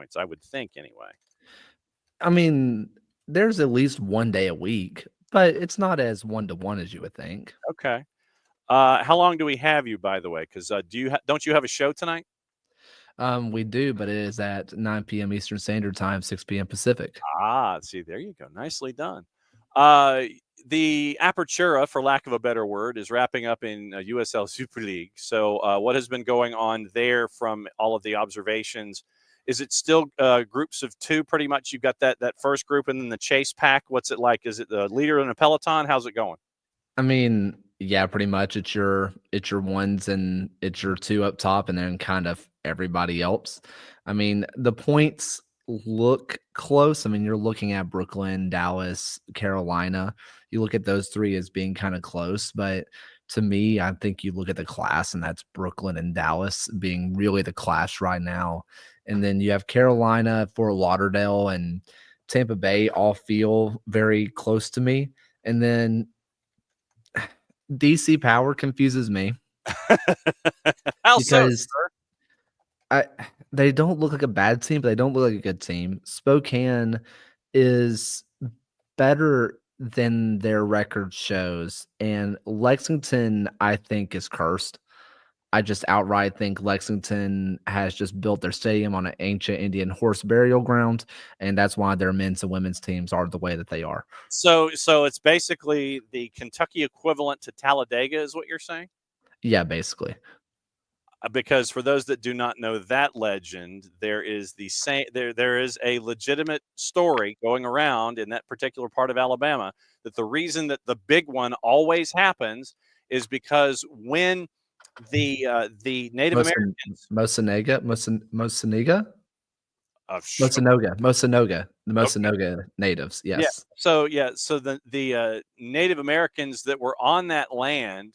points, I would think anyway. I mean, there's at least 1 day a week, but it's not as one-to-one as you would think. Okay. How long do we have you, by the way? Because don't you have a show tonight? We do, but it is at 9 p.m. Eastern Standard Time, 6 p.m. Pacific. See, there you go. Nicely done. Uh, the Apertura, for lack of a better word, is wrapping up in USL Super League. So, what has been going on there from all of the observations? Is it still groups of two? Pretty much, you've got that first group and then the chase pack. What's it like? Is it the leader in a peloton? How's it going? I mean, yeah, pretty much it's your ones and it's your two up top and then kind of everybody else. I mean, the points look close. I mean, you're looking at Brooklyn, Dallas, Carolina. You look at those three as being kind of close, but to me, I think you look at the class and that's Brooklyn and Dallas being really the class right now. And then you have Carolina, Fort Lauderdale, and Tampa Bay all feel very close to me. And then DC Power confuses me How so, because sir? I they don't look like a bad team, but they don't look like a good team. Spokane is better than their record shows, and Lexington, I think, is cursed. I just outright think Lexington has just built their stadium on an ancient Indian horse burial ground, and that's why their men's and women's teams are the way that they are. So it's basically the Kentucky equivalent to Talladega, is what you're saying? Yeah, basically. Because for those that do not know that legend, there is there is a legitimate story going around in that particular part of Alabama that the reason that the big one always happens is because when the Native Americans Mosaniga? sure. Mosanoga, the Okay. Mosanoga natives, Yeah. yes. So the Native Americans that were on that land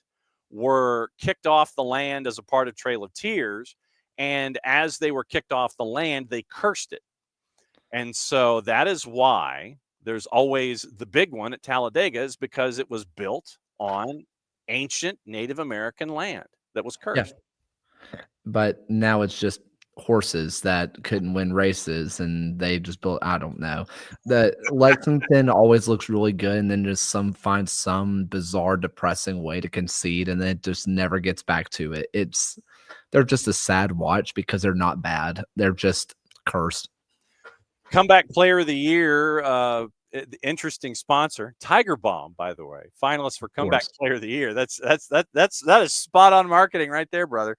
were kicked off the land as a part of Trail of Tears, and as they were kicked off the land, they cursed it. And so that is why there's always the big one at Talladega, is because it was built on ancient Native American land that was Yeah, cursed. but now it's just horses that couldn't win races, and they just built I don't know. The Lexington always looks really good, and then just finds some bizarre, depressing way to concede, and then it just never gets back to it. They're just a sad watch because they're not bad. They're just cursed. Comeback Player of the Year, interesting sponsor, Tiger Bomb, by the way, finalist for Comeback Course. Player of the Year. That is spot on marketing right there, brother.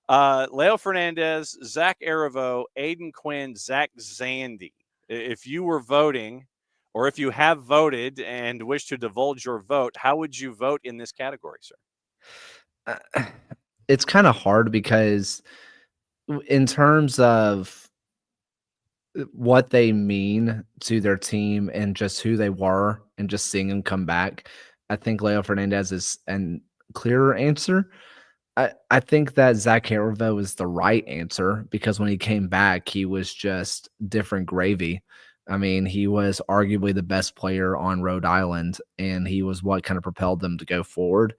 Leo Fernandez, Zach Arivo, Aiden Quinn, Zach Zandy. If you were voting, or if you have voted and wish to divulge your vote, how would you vote in this category, sir? It's kind of hard because in terms of what they mean to their team and just who they were and just seeing them come back, I think Leo Fernandez is a clearer answer. I think that Zach Harivo is the right answer because when he came back, he was just different gravy. I mean, he was arguably the best player on Rhode Island, and he was what kind of propelled them to go forward.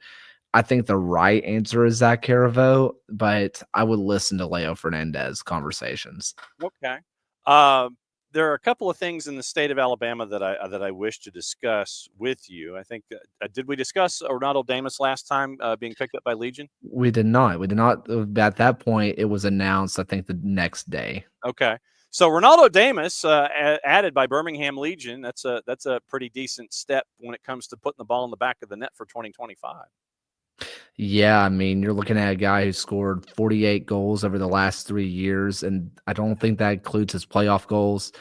I think the right answer is Zach Harivo, but I would listen to Leo Fernandez conversations. Okay. There are a couple of things in the state of Alabama that I wish to discuss with you. I think did we discuss Ronaldo Damas last time being picked up by Legion? We did not. We did not. At that point, it was announced, I think, the next day. Okay. So Ronaldo Damas added by Birmingham Legion. That's a pretty decent step when it comes to putting the ball in the back of the net for 2025. Yeah, I mean, you're looking at a guy who scored 48 goals over the last 3 years, and I don't think that includes his playoff goals.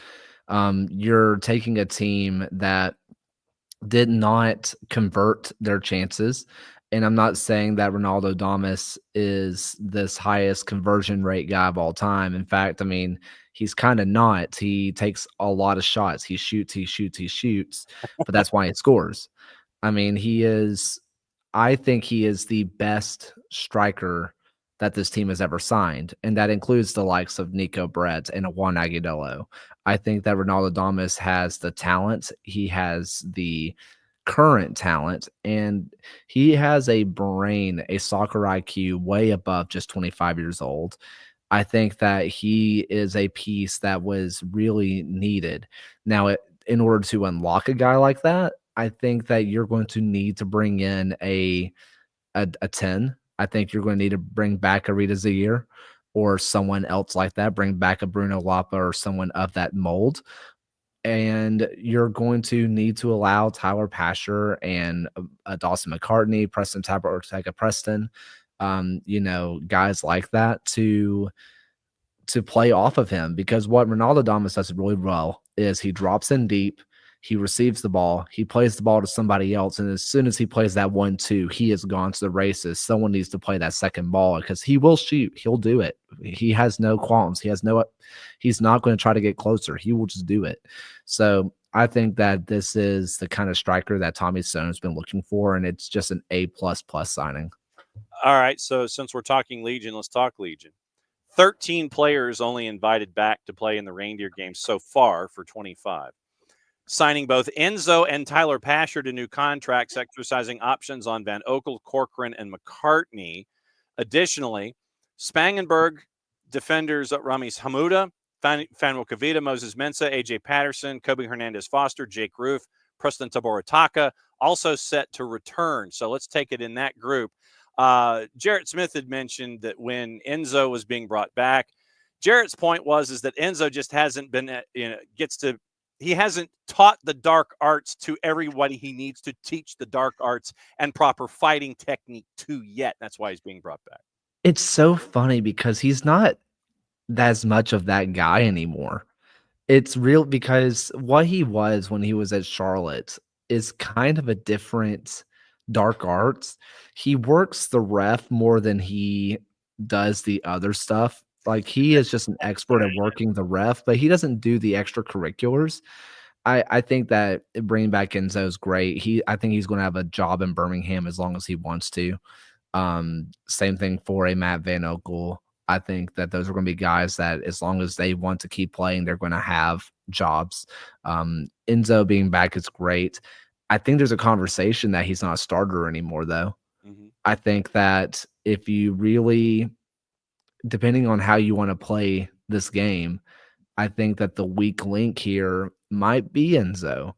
You're taking a team that did not convert their chances. And I'm not saying that Ronaldo Damas is this highest conversion rate guy of all time. In fact, I mean, he's kind of not. He takes a lot of shots. He shoots, but that's why he scores. I mean, I think he is the best striker that this team has ever signed, and that includes the likes of Nico Brett and Juan Agudelo. I think that Ronaldo Damas has the talent. He has the current talent, and he has a brain, a soccer IQ way above just 25 years old. I think that he is a piece that was really needed. Now, in order to unlock a guy like that, I think that you're going to need to bring in a 10. I think you're going to need to bring back a Rita Zaire or someone else like that, bring back a Bruno Lapa or someone of that mold. And you're going to need to allow Tyler Pasher and Dawson McCartney, Preston Tapper, Ortega Preston, guys like that to play off of him, because what Ronaldo Damas does really well is he drops in deep, he receives the ball, he plays the ball to somebody else, and as soon as he plays that 1-2, he is gone to the races. Someone needs to play that second ball because he will shoot. He'll do it. He has no qualms. He's not going to try to get closer. He will just do it. So I think that this is the kind of striker that Tommy Stone's been looking for, and it's just an A++ signing. All right, so since we're talking Legion, let's talk Legion. 13 players only invited back to play in the Reindeer game so far for 25. Signing both Enzo and Tyler Pasher to new contracts, exercising options on Van Okel, Corcoran, and McCartney. Additionally, Spangenberg, defenders Ramis Hamuda, Fanuel Kavita, Moses Mensah, AJ Patterson, Kobe Hernandez Foster, Jake Roof, Preston Taborataka, also set to return. So let's take it in that group. Jarrett Smith had mentioned that when Enzo was being brought back, Jarrett's point is that Enzo just hasn't been, he hasn't taught the dark arts to everybody he needs to teach the dark arts and proper fighting technique to yet. That's why he's being brought back. It's so funny because he's not as much of that guy anymore. It's real because what he was when he was at Charlotte is kind of a different dark arts. He works the ref more than he does the other stuff. Like, he is just an expert at working the ref, but he doesn't do the extracurriculars. I think that bringing back Enzo is great. I think he's going to have a job in Birmingham as long as he wants to. Same thing for a Matt Van Okel. I think that those are going to be guys that, as long as they want to keep playing, they're going to have jobs. Enzo being back is great. I think there's a conversation that he's not a starter anymore, though. Mm-hmm. I think that if you really, depending on how you want to play this game, I think that the weak link here might be Enzo.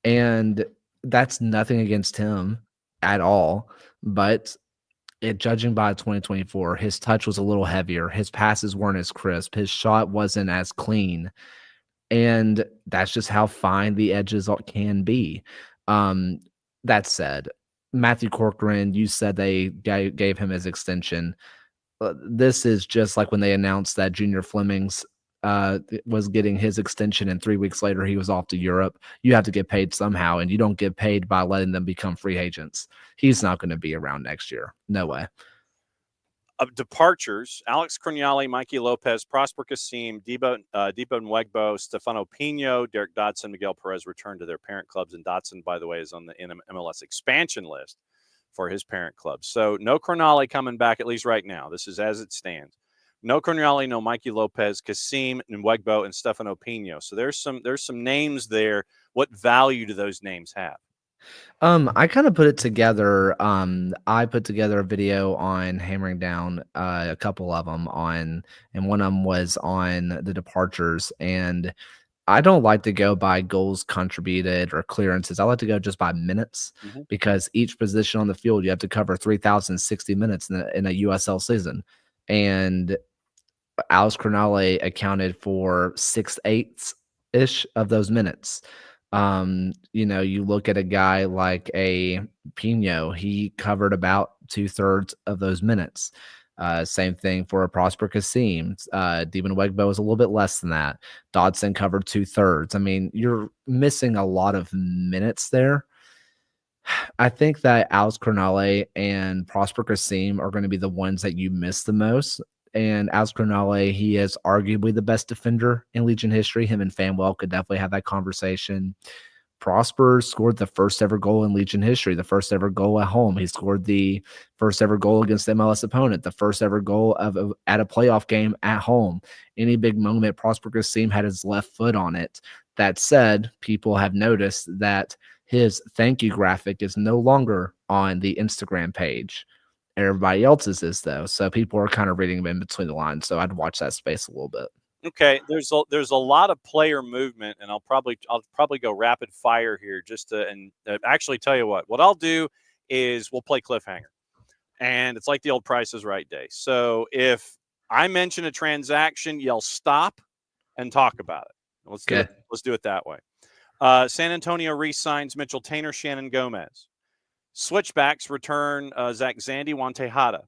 And that's nothing against him at all. But judging by 2024, his touch was a little heavier. His passes weren't as crisp. His shot wasn't as clean. And that's just how fine the edges can be. That said, Matthew Corcoran, you said they gave him his extension. This is just like when they announced that Junior Flemings was getting his extension, and 3 weeks later he was off to Europe. You have to get paid somehow, and you don't get paid by letting them become free agents. He's not going to be around next year. No way. Departures: Alex Croniali, Mikey Lopez, Prosper Kasim, Debo Nwegbo, Stefano Pino, Derek Dodson, Miguel Perez returned to their parent clubs, and Dodson, by the way, is on the MLS expansion list for his parent club. So no Croniali coming back, at least right now. This is as it stands. No Croniali, no Mikey Lopez, Kasim, Nwegbo, and Stefano Pino. So there's some names there. What value do those names have? I kind of put it together. I put together a video on hammering down a couple of them and one of them was on the departures. And I don't like to go by goals contributed or clearances. I like to go just by minutes, because each position on the field, you have to cover 3,060 minutes in a USL season. And Alex Croniali accounted for 6/8 of those minutes. You look at a guy like a Pino, he covered about 2/3 of those minutes. Same thing for a Prosper Kasim. Demon Wegbo was a little bit less than that. Dodson covered 2/3. I mean, you're missing a lot of minutes there. I think that Alex Croniali and Prosper Kasim are going to be the ones that you miss the most. And Alex Croniali, he is arguably the best defender in Legion history. Him and Fanwell could definitely have that conversation. Prosper scored the first ever goal in Legion history, the first ever goal at home. He scored the first ever goal against the MLS opponent, the first ever goal at a playoff game at home. Any big moment, Prosper Kasim had his left foot on it. That said, people have noticed that his thank you graphic is no longer on the Instagram page. Everybody else's is though, so people are kind of reading them in between the lines. So I'd watch that space a little bit. Okay, there's a lot of player movement, and I'll probably go rapid fire here just to actually tell you what I'll do is we'll play cliffhanger, and it's like the old Price is Right day. So if I mention a transaction, yell stop and talk about it. Let's do it. Okay. Let's do it that way. San Antonio re-signs Mitchell Tainer, Shannon Gomez. Switchbacks return Zach Zandy, Juan Tejada.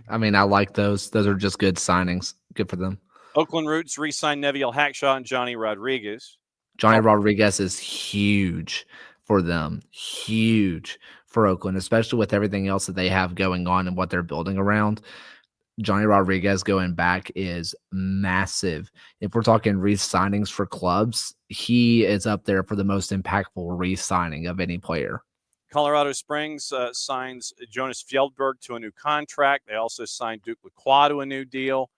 I mean, I like those. Those are just good signings. Good for them. Oakland Roots re-sign Neviel Hackshaw and Johnny Rodriguez. Johnny Rodriguez is huge for them. Huge for Oakland, especially with everything else that they have going on and what they're building around. Johnny Rodriguez going back is massive. If we're talking re-signings for clubs, he is up there for the most impactful re-signing of any player. Colorado Springs signs Jonas Fjeldberg to a new contract. They also signed Duke Lacroix to a new deal.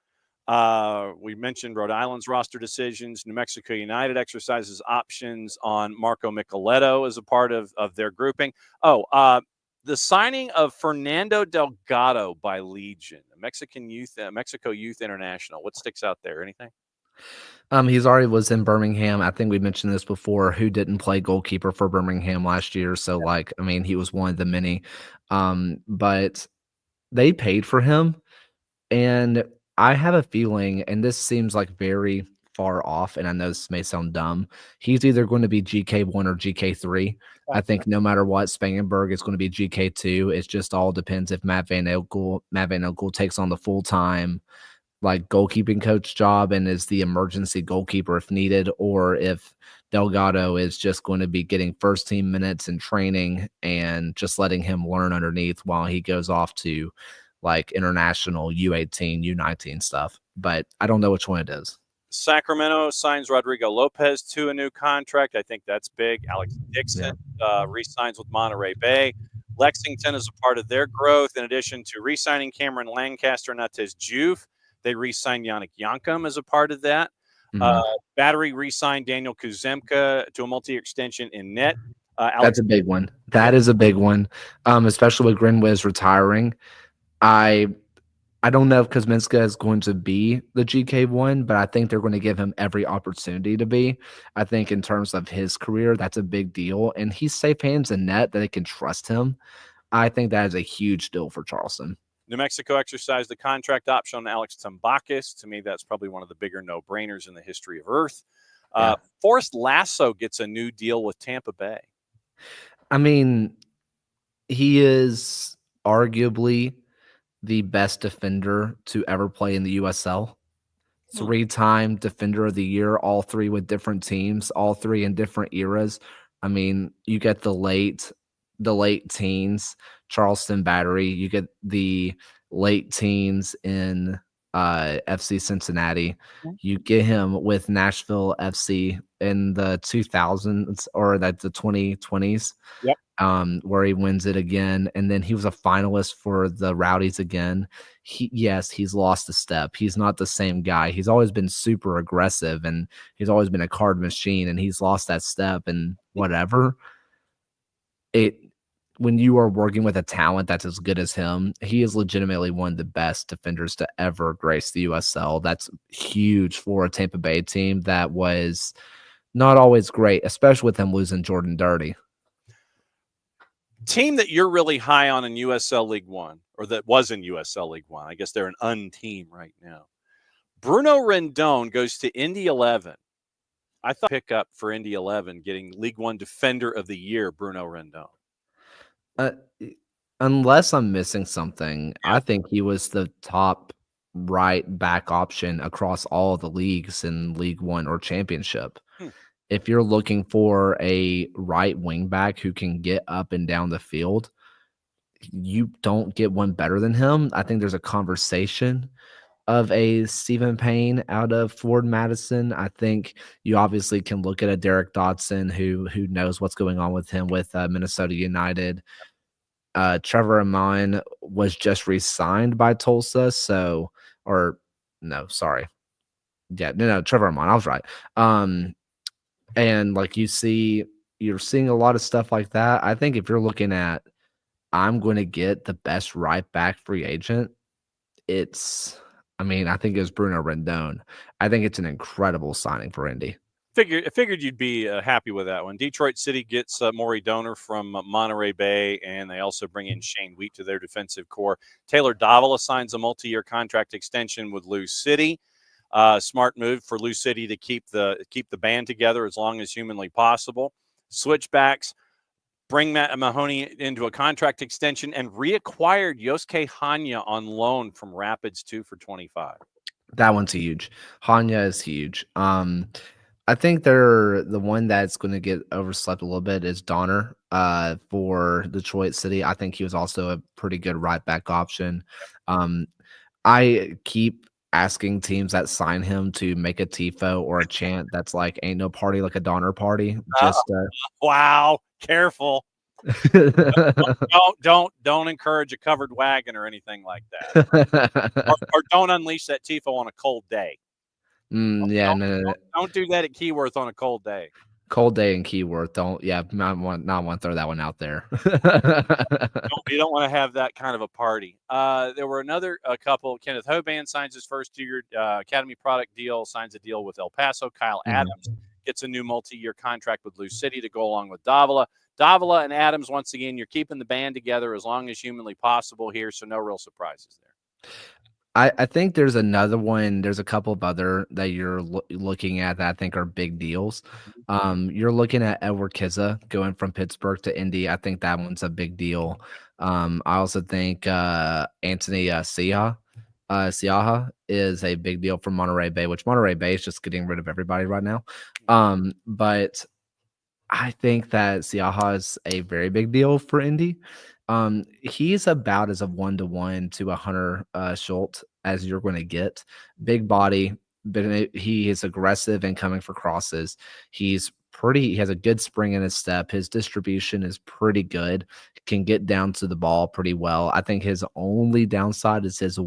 We mentioned Rhode Island's roster decisions. New Mexico United exercises options on Marco Micheletto as a part of their grouping. The signing of Fernando Delgado by Legion, Mexico Youth International. What sticks out there? Anything? He's already was in Birmingham. I think we mentioned this before. Who didn't play goalkeeper for Birmingham last year? So, like, I mean, he was one of the many. But they paid for him, and I have a feeling, and this seems like very far off, and I know this may sound dumb. He's either going to be GK1 or GK3. I think no matter what, Spangenberg is going to be GK2. It just all depends if Matt Van Oekel takes on the full time like goalkeeping coach job and is the emergency goalkeeper if needed, or if Delgado is just going to be getting first team minutes and training and just letting him learn underneath while he goes off to like international U18, U19 stuff. But I don't know which one it is. Sacramento signs Rodrigo Lopez to a new contract. I think that's big. Alex Dixon re-signs with Monterey Bay. Lexington is a part of their growth. In addition to re-signing Cameron Lancaster and Natez Juve, they re-signed Yannick Yankum as a part of that. Battery re-signed Daniel Kuzemka to a multi-year extension in net. That's a big one. That is a big one, especially with Grinwiz retiring. I don't know if Kuzminska is going to be the GK1, but I think they're going to give him every opportunity to be. I think in terms of his career, that's a big deal. And he's safe hands in net that they can trust him. I think that is a huge deal for Charleston. New Mexico exercised the contract option on Alex Tambakis. To me, that's probably one of the bigger no-brainers in the history of Earth. Forrest Lasso gets a new deal with Tampa Bay. I mean, he is arguably the best defender to ever play in the USL. 3-time defender of the year, all three with different teams, all three in different eras. I mean, you get the late teens, Charleston Battery. You get the late teens in FC Cincinnati. You get him with Nashville FC in the 2000s or the 2020s. Yep. Where he wins it again, and then he was a finalist for the Rowdies again. He's lost a step. He's not the same guy. He's always been super aggressive, and he's always been a card machine, and he's lost that step and whatever. When you are working with a talent that's as good as him, he is legitimately one of the best defenders to ever grace the USL. That's huge for a Tampa Bay team that was not always great, especially with him losing Jordan Dirty. Team that you're really high on in USL League One, or that was in USL League One. I guess they're an un-team right now. Bruno Rendon goes to Indy 11. I thought pick up for Indy 11 getting League One Defender of the Year, Bruno Rendon. Unless I'm missing something, I think he was the top right back option across all of the leagues in League One or Championship. If you're looking for a right wing back who can get up and down the field, you don't get one better than him. I think there's a conversation of a Stephen Payne out of Ford Madison. I think you obviously can look at a Derek Dodson who knows what's going on with him with Minnesota United. Trevor Amon was just re-signed by Tulsa, Trevor Amon, I was right. And like you're seeing a lot of stuff like that. I think if you're looking at I'm going to get the best right back free agent, I think it's Bruno Rendon. I think it's an incredible signing for Indy. I figured you'd be happy with that one. Detroit City gets Maury Donor from Monterey Bay, and they also bring in Shane Wheat to their defensive core. Taylor Davila signs a multi-year contract extension with Lou City. Smart move for Lou City to keep the band together as long as humanly possible. Switchbacks bring Matt Mahoney into a contract extension and reacquired Yosuke Hanya on loan from Rapids 2 for 25. That one's huge. Hanya is huge. I think they're the one that's going to get overslept a little bit is Donner for Detroit City. I think he was also a pretty good right back option. Um, I keep asking teams that sign him to make a tifo or a chant that's like "Ain't no party like a Donner party." Just Wow, careful. Don't encourage a covered wagon or anything like that, or don't unleash that tifo on a cold day. Yeah, no. Don't do that at Keyworth on a cold day. Cold day in Keyworth. Don't. Yeah, not want to throw that one out there. You don't want to have that kind of a party. There were another couple. Kenneth Hoban signs his first-year Academy product deal. Signs a deal with El Paso. Kyle Adams gets a new multi-year contract with Lou City to go along with Davila. Davila and Adams, once again, you're keeping the band together as long as humanly possible here, so no real surprises there. I think there's another one. There's a couple of other that you're looking at that I think are big deals. You're looking at Edward Kizza going from Pittsburgh to Indy. I think that one's a big deal. I also think Anthony Siaha is a big deal from Monterey Bay, which Monterey Bay is just getting rid of everybody right now. But I think that Siaha is a very big deal for Indy. He's about as a 1-to-1 to a Hunter Schultz as you're going to get. Big body, but he is aggressive and coming for crosses. He has a good spring in his step. His distribution is pretty good. Can get down to the ball pretty well. I think his only downside is his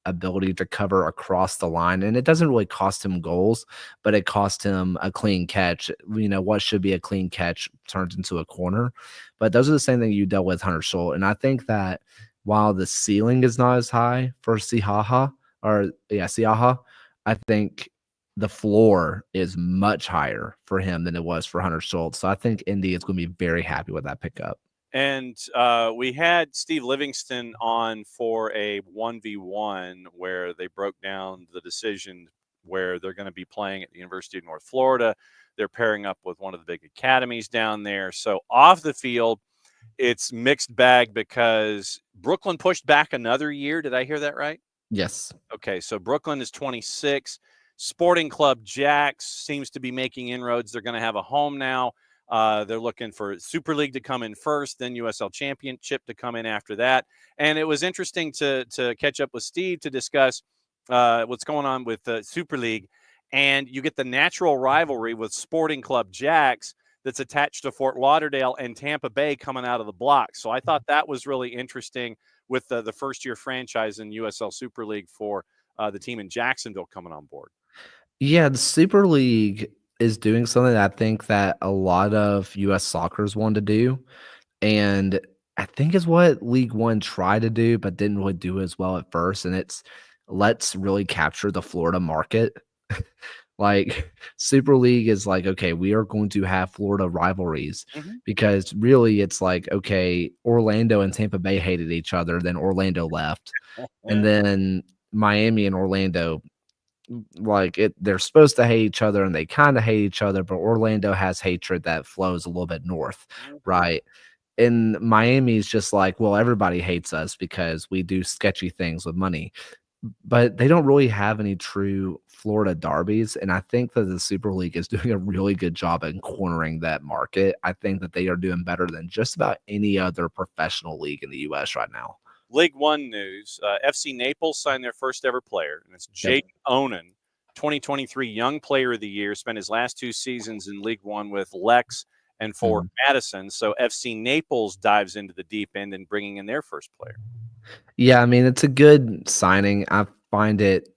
ability to cover across the line, and it doesn't really cost him goals, but it cost him a clean catch. What should be a clean catch turns into a corner. But those are the same thing you dealt with Hunter Schultz. And I think that while the ceiling is not as high for Siaha, I think the floor is much higher for him than it was for Hunter Schultz. So I think Indy is going to be very happy with that pickup. And we had Steve Livingston on for a 1v1 where they broke down the decision where they're going to be playing at the University of North Florida. They're pairing up with one of the big academies down there. So off the field, it's mixed bag because Brooklyn pushed back another year. Did I hear that right? Yes. Okay, so Brooklyn is 26. Sporting Club Jacks seems to be making inroads. They're going to have a home now. They're looking for Super League to come in first, then USL Championship to come in after that. And it was interesting to catch up with Steve to discuss what's going on with the Super League. And you get the natural rivalry with Sporting Club Jacks that's attached to Fort Lauderdale and Tampa Bay coming out of the block. So I thought that was really interesting with the first-year franchise in USL Super League for the team in Jacksonville coming on board. Yeah, the Super League is doing something that I think that a lot of US soccer's want to do. And I think is what League One tried to do, but didn't really do as well at first. And it's let's really capture the Florida market. Like Super League is like, okay, we are going to have Florida rivalries because really it's like, okay, Orlando and Tampa Bay hated each other, then Orlando left. And then Miami and Orlando, they're supposed to hate each other and they kind of hate each other, but Orlando has hatred that flows a little bit north, right? And Miami's just like, well, everybody hates us because we do sketchy things with money. But they don't really have any true Florida derbies. And I think that the Super League is doing a really good job in cornering that market. I think that they are doing better than just about any other professional league in the U.S. right now. League One news, FC Naples signed their first ever player, and it's Jaden Onan, 2023 Young Player of the Year, spent his last 2 seasons in League One with Lex and for Madison. So FC Naples dives into the deep end and bringing in their first player. Yeah, I mean, it's a good signing. I find it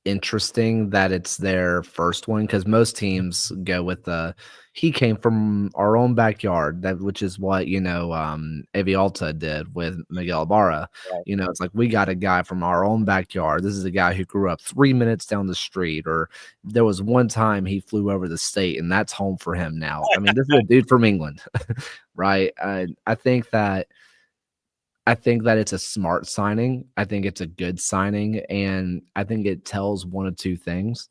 interesting that it's their first one because most teams go with the he came from our own backyard, that which is what Avialta did with Miguel Ibarra. Right. It's like we got a guy from our own backyard. This is a guy who grew up 3 minutes down the street, or there was one time he flew over the state, and that's home for him now. I mean, this is a dude from England, right? I think that it's a smart signing. I think it's a good signing, and I think it tells one of two things.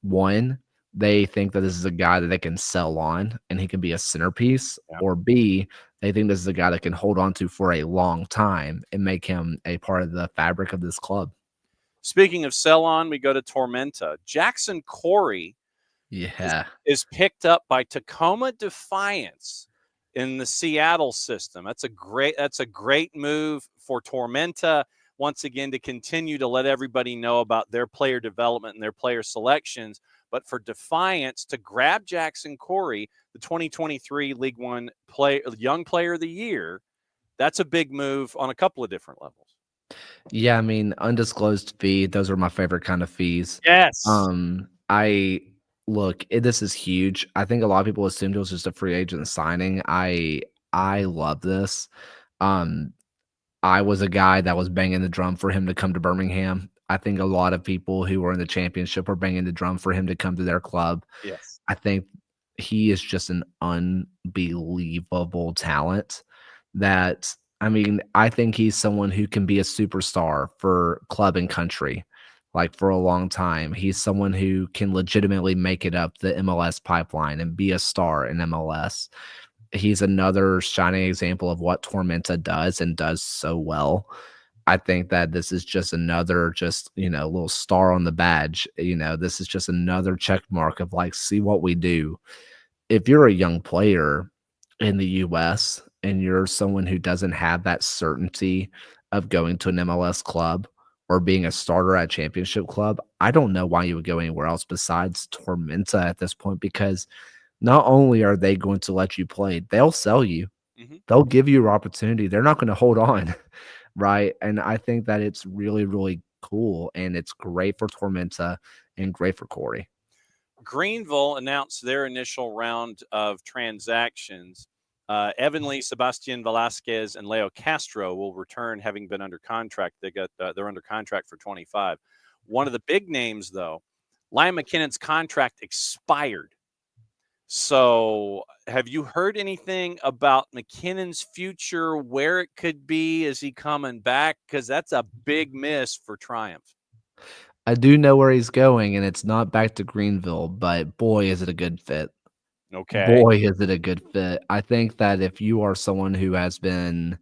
One, they think that this is a guy that they can sell on and he can be a centerpiece, Yeah. or B, they think this is a guy that can hold on to for a long time and make him a part of the fabric of this club. Speaking of sell on, we go to Tormenta. Jackson Corey Yeah. is picked up by Tacoma Defiance in the Seattle system. That's a great move for Tormenta, once again, to continue to let everybody know about their player development and their player selections. But for Defiance to grab Jackson Corey, the 2023 League One Young Player of the Year, that's a big move on a couple of different levels. Yeah, I mean, undisclosed fee, those are my favorite kind of fees. Yes. I look, this is huge. I think a lot of people assumed it was just a free agent signing. I love this. Um, I was a guy that was banging the drum for him to come to Birmingham. I think a lot of people who were in the championship were banging the drum for him to come to their club. Yes. I think he is just an unbelievable talent that I mean, I think he's someone who can be a superstar for club and country, like for a long time. He's someone who can legitimately make it up the MLS pipeline and be a star in MLS. He's another shining example of what Tormenta does and does so well. I think that this is just another little star on the badge. This is just another check mark of like, see what we do. If you're a young player in the US and you're someone who doesn't have that certainty of going to an MLS club or being a starter at a championship club, I don't know why you would go anywhere else besides Tormenta at this point, because not only are they going to let you play, they'll sell you. Mm-hmm. They'll give you your opportunity. They're not going to hold on, right? And I think that it's really, really cool, and it's great for Tormenta and great for Corey. Greenville announced their initial round of transactions. Evan Lee, Sebastian Velasquez, and Leo Castro will return, having been under contract. They're under contract for 25. One of the big names, though, Liam McKinnon's contract expired. So, have you heard anything about McKinnon's future, where it could be? Is he coming back? Because that's a big miss for Triumph. I do know where he's going, and it's not back to Greenville, but boy, is it a good fit. Okay. Boy, is it a good fit. I think that if you are someone who has been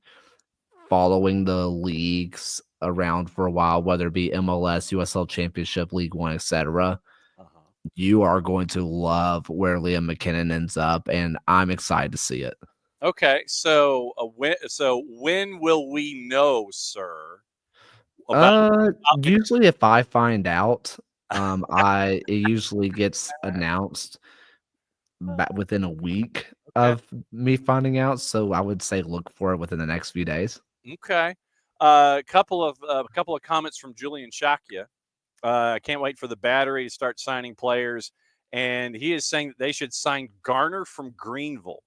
following the leagues around for a while, whether it be MLS, USL Championship, League One, etc., you are going to love where Liam McKinnon ends up, and I'm excited to see it. Okay, so when will we know, sir? Usually if I find out, it usually gets announced within a week of me finding out, so I would say look for it within the next few days. Okay. A couple of comments from Julian Shakya. I can't wait for the Battery to start signing players, and he is saying that they should sign Garner from Greenville.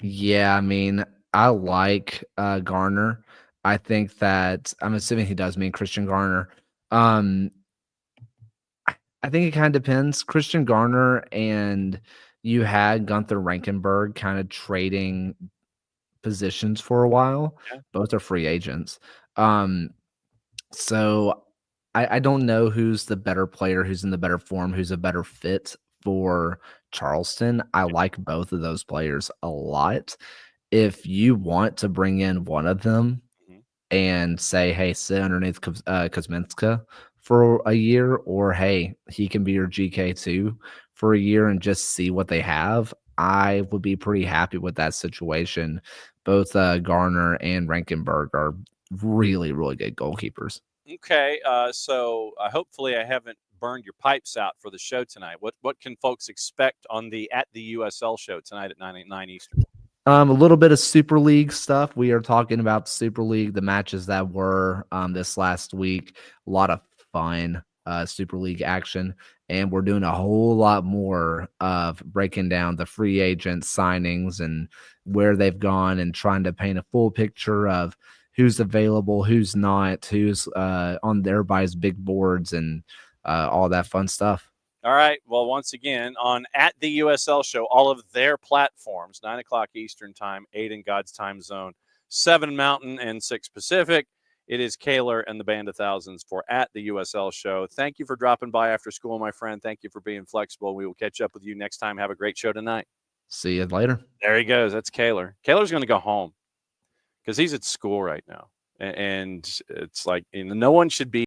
Yeah, I mean, I like Garner. I think that I'm assuming he does mean Christian Garner. I think it kind of depends. Christian Garner and you had Gunther Rankenberg kind of trading positions for a while. Yeah. Both are free agents. So I don't know who's the better player, who's in the better form, who's a better fit for Charleston. I like both of those players a lot. If you want to bring in one of them and say, hey, sit underneath Kuzminska for a year, or hey, he can be your GK2 for a year and just see what they have, I would be pretty happy with that situation. Both Garner and Rankenberg are really, really good goalkeepers. Okay, so hopefully I haven't burned your pipes out for the show tonight. What can folks expect on the USL show tonight at 9 Eastern? A little bit of Super League stuff. We are talking about Super League, the matches that were this last week. A lot of fun. Super League action. And we're doing a whole lot more of breaking down the free agent signings and where they've gone and trying to paint a full picture of who's available, who's not, who's on everybody's big boards and all that fun stuff. All right. Well, once again, on at the USL Show, all of their platforms, 9 o'clock Eastern Time, 8 in God's time zone, 7 Mountain, and 6 Pacific. It is Kaler and the Band of Thousands for at the USL Show. Thank you for dropping by after school, my friend. Thank you for being flexible. We will catch up with you next time. Have a great show tonight. See you later. There he goes. That's Kaler. Kaler's going to go home because he's at school right now. And it's like, no one should be